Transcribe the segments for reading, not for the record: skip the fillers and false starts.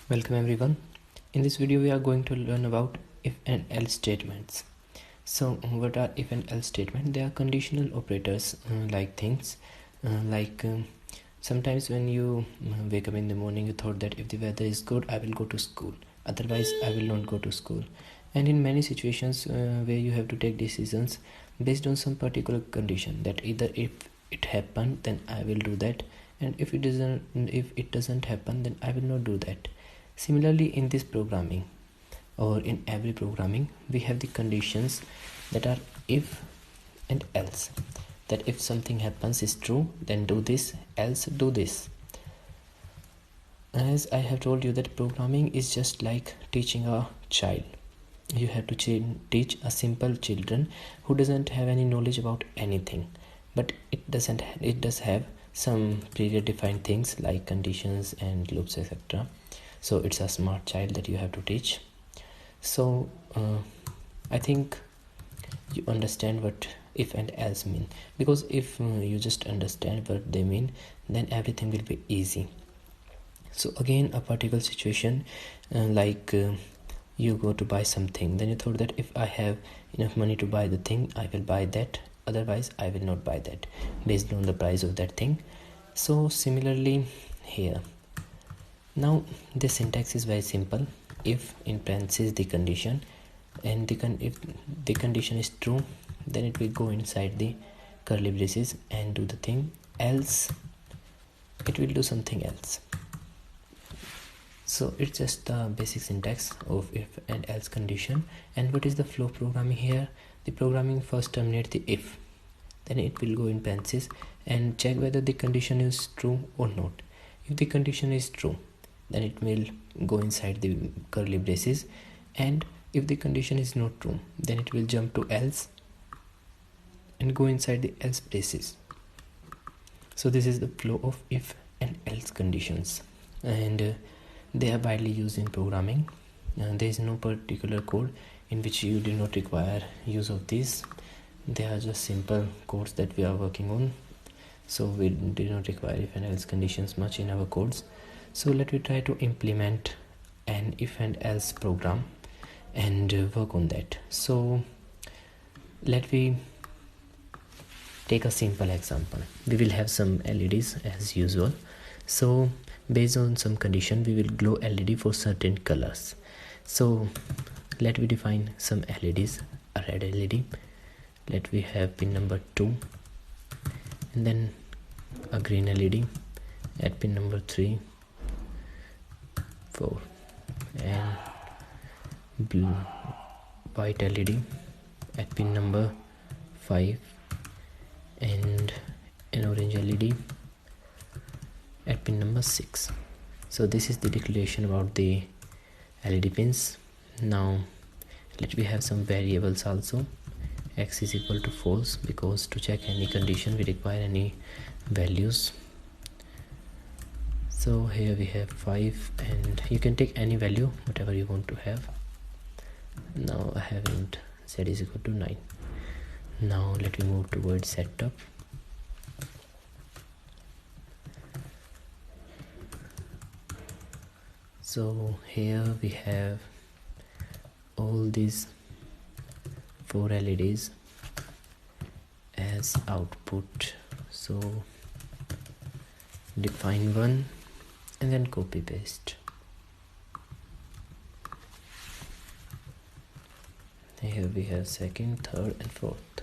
Welcome everyone. In this video we are going to learn about if and else statements. So what are if and else statements? They are conditional operators like things sometimes when you wake up in the morning, you thought that if the weather is good I will go to school, otherwise I will not go to school. And in many situations where you have to take decisions based on some particular condition, that either if it happen then I will do that, and if it doesn't happen then I will not do that. Similarly, in this programming or in every programming, we have the conditions that are if and else. That if something happens is true, then do this, else do this. As I have told you that programming is just like teaching a child. You have to teach a simple children who doesn't have any knowledge about anything, but it does have some predefined things like conditions and loops, etc. So it's a smart child that you have to teach. So I think you understand what if and else mean, because if you just understand what they mean, then everything will be easy. So again, a particular situation you go to buy something, then you thought that if I have enough money to buy the thing, I will buy that, otherwise I will not buy that, based on the price of that thing. So similarly here, now the syntax is very simple. If in parentheses the condition, and if the condition is true, then it will go inside the curly braces and do the thing, else it will do something else. So it's just the basic syntax of if and else condition. And what is the flow programming here? The programming first terminates the if, then it will go in parentheses and check whether the condition is true or not. If the condition is true, then it will go inside the curly braces, and if the condition is not true, then it will jump to else and go inside the else braces. So this is the flow of if and else conditions, and they are widely used in programming. There is no particular code in which you do not require use of these. They are just simple codes that we are working on, so we do not require if and else conditions much in our codes. So let me try to implement an if and else program and work on that. So let me take a simple example. We will have some LEDs as usual. So based on some condition, we will glow LED for certain colors. So let me define some LEDs. A red LED, let me have pin number 2, and then a green LED at pin number 3, 4, and blue white LED at pin number 5, and an orange LED at pin number 6. So this is the declaration about the LED pins. Now let me have some variables also. X is equal to false, because to check any condition we require any values. So here we have 5, and you can take any value whatever you want to have. Now I have int z is equal to 9. Now let me move towards setup. So here we have all these 4 LEDs as output. So define one and then copy paste. Here we have second, third and fourth.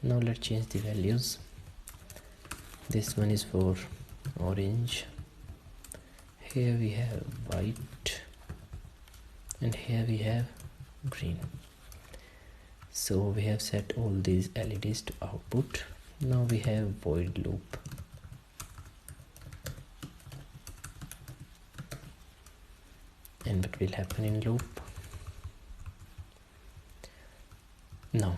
Now let's change the values. This one is for orange, here we have white, and here we have green. So we have set all these LEDs to output. Now we have void loop. And what will happen in loop? Now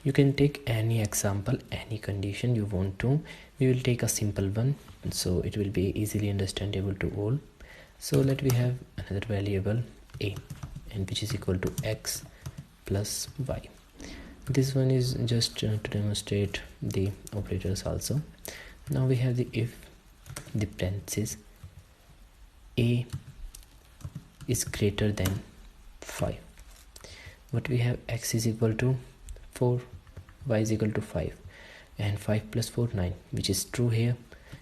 you can take any example, any condition you want to. We will take a simple one, so it will be easily understandable to all. So let we have another variable a, and which is equal to x plus y. This one is just to demonstrate the operators also. Now we have the if the parenthesis a is greater than 5. What we have, x is equal to 4, y is equal to 5, and 5 plus 4 9, which is true here,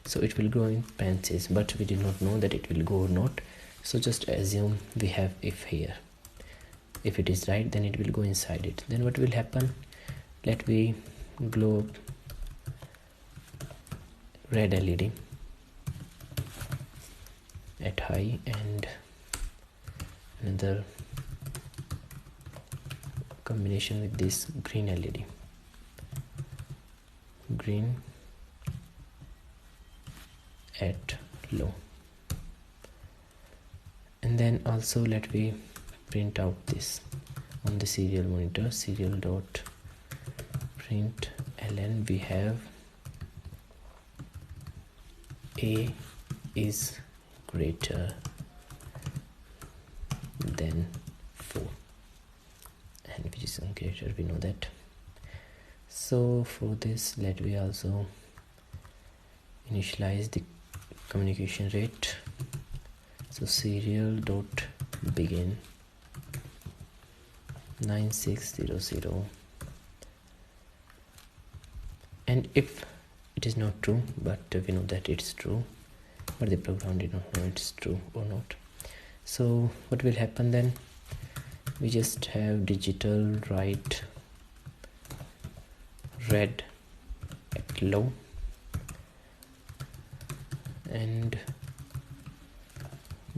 so it will go in parentheses, but we did not know that it will go or not, so just assume we have if here. If it is right, then it will go inside it. Then what will happen, let me glow red LED at high and another combination with this green LED, green at low, and then also let me print out this on the serial monitor, serial dot print ln. We have a is greater than 4, and which is greater, we know that. So for this, let me also initialize the communication rate. So serial dot begin 9600, and if it is not true, but we know that it's true, but the program did not know it's true or not. So what will happen then, we just have digital write red at low and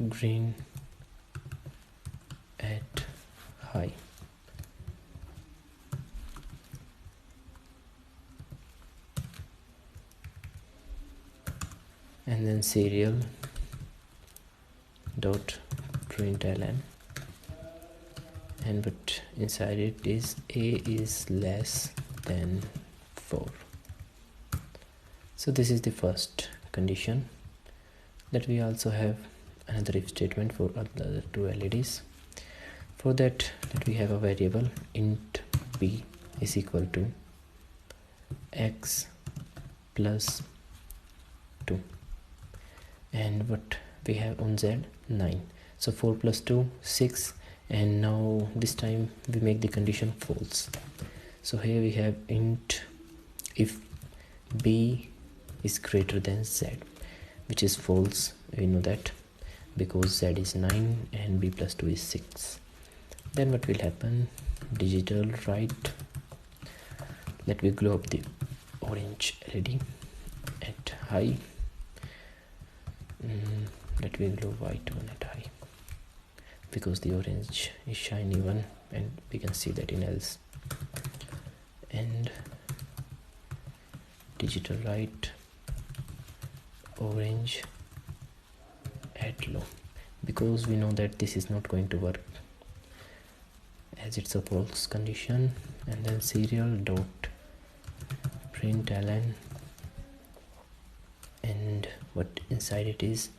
green at high. And then serial dot print ln, and but inside it is a is less than 4. So this is the first condition. That we also have another if statement for other two LEDs. For that, let we have a variable int b is equal to x plus 2, and what we have on z 9. So 4 plus 2 6, and now this time we make the condition false. So here we have int if b is greater than z, which is false. We know that because z is 9 and b plus 2 is 6. Then what will happen, digital write, let me glow up the orange LED at high, let me glow white one at high because the orange is shiny one, and we can see that in else. And digital write orange at low, because we know that this is not going to work as it's a false condition. And then serial dot print ln, and what inside it is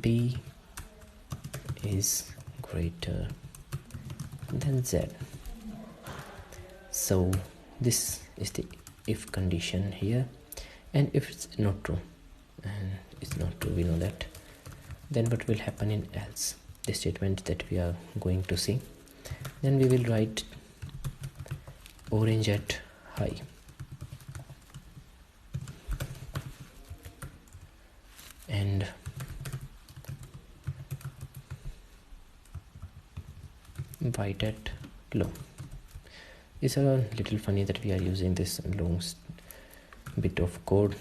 b is greater than z. So this is the if condition here, and if it's not true, and it's not true, we know that, then what will happen in else, the statement that we are going to see. Then we will write orange at high, and white at low. It's a little funny that we are using this long bit of code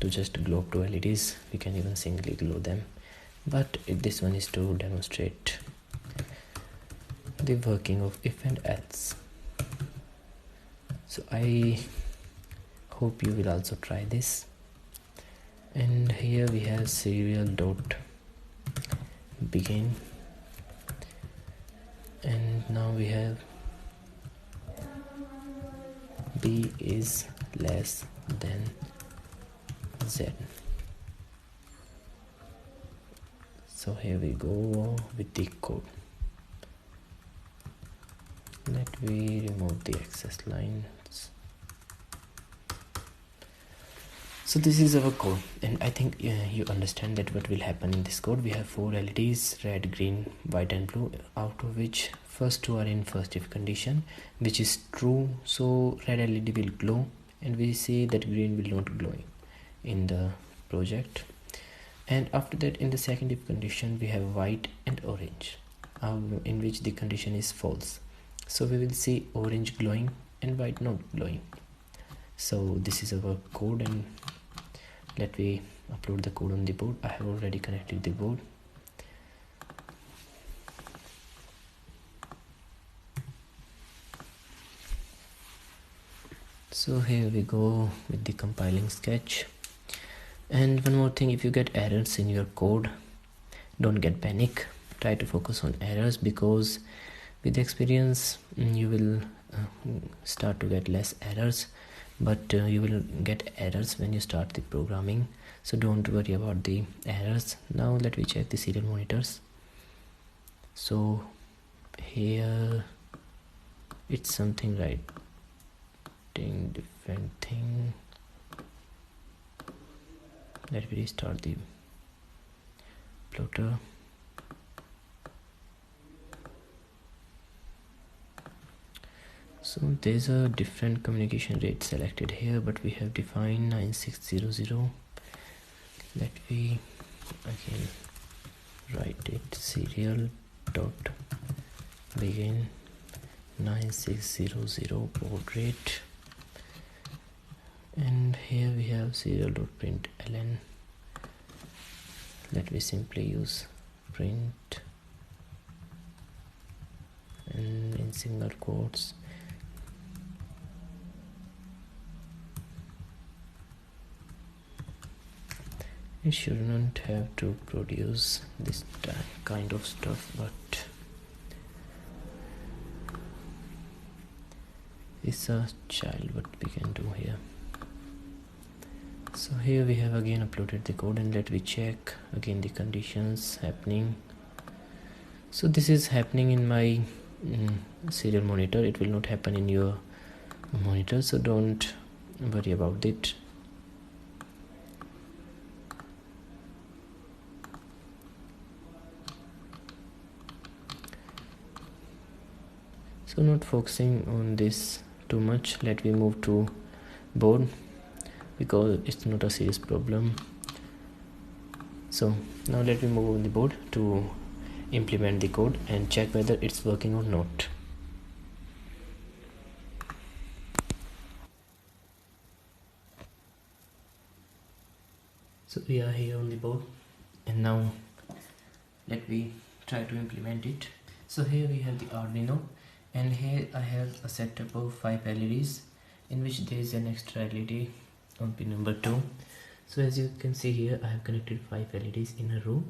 to just glow up two LEDs. We can even singly glow them, but this one is to demonstrate the working of if and else. So I hope you will also try this. And here we have serial dot begin, and now we have b is less than z. So here we go with the code. Let me remove the access lines. So this is our code, and I think you understand that what will happen in this code. We have 4 LEDs, red, green, white and blue, out of which first 2 are in first if condition, which is true, so red LED will glow, and we see that green will not glow in the project. And after that, in the second if condition, we have white and orange, in which the condition is false, so we will see orange glowing and white not glowing. So this is our code, and let me upload the code on the board. I have already connected the board. So here we go with the compiling sketch. And one more thing, if you get errors in your code, don't get panic. Try to focus on errors, because with experience you will start to get less errors, but you will get errors when you start the programming, so don't worry about the errors. Now let me check the serial monitors. So here it's something writing different thing. Let me restart the plotter. So there's a different communication rate selected here, but we have defined 9600. Let me again write it, serial dot begin 9600 baud rate, and here we have serial dot print ln. Let me simply use print and in single quotes. It shouldn't have to produce this kind of stuff, but it's a child, what we can do here. So here we have again uploaded the code, and let me check again the conditions happening. So this is happening in my serial monitor. It will not happen in your monitor, so don't worry about it. So not focusing on this too much, let me move to board, because it's not a serious problem. So now let me move on the board to implement the code and check whether it's working or not. So we are here on the board, and now let me try to implement it. So here we have the Arduino, and here I have a setup of 5 LEDs, in which there is an extra LED on pin number 2. So as you can see here, I have connected 5 LEDs in a row,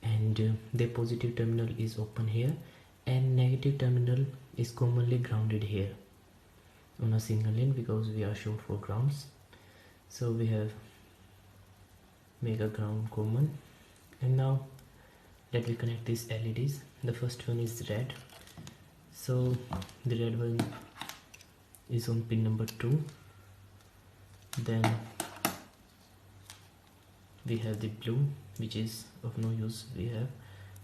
and the positive terminal is open here, and negative terminal is commonly grounded here on a single lane, because we are short for grounds. So we have make a ground common, and now let me connect these LEDs. The first one is red, so the red one is on pin number 2. Then we have the blue, which is of no use we have,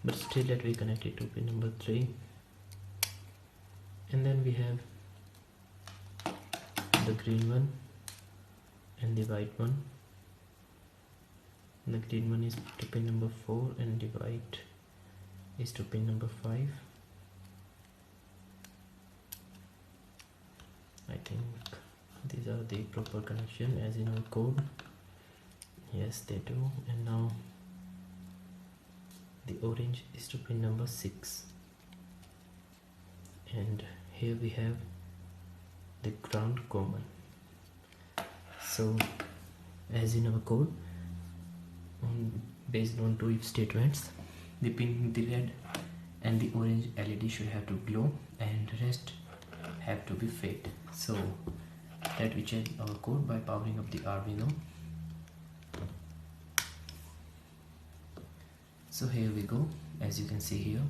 but still let me connect it to pin number 3. And then we have the green one and the white one. The green one is to pin number 4, and the white is to pin number 5. I think these are the proper connection as in our code. Yes, they do. And now the orange is to pin number 6, and here we have the ground common. So as in our code, based on 2 if statements, the red and the orange LED should have to glow, and the rest have to be fade. So let me check our code by powering up the Arduino. So here we go. As you can see here,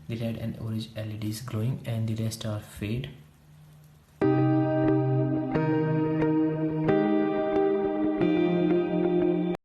the red and orange LED is glowing, and the rest are fade.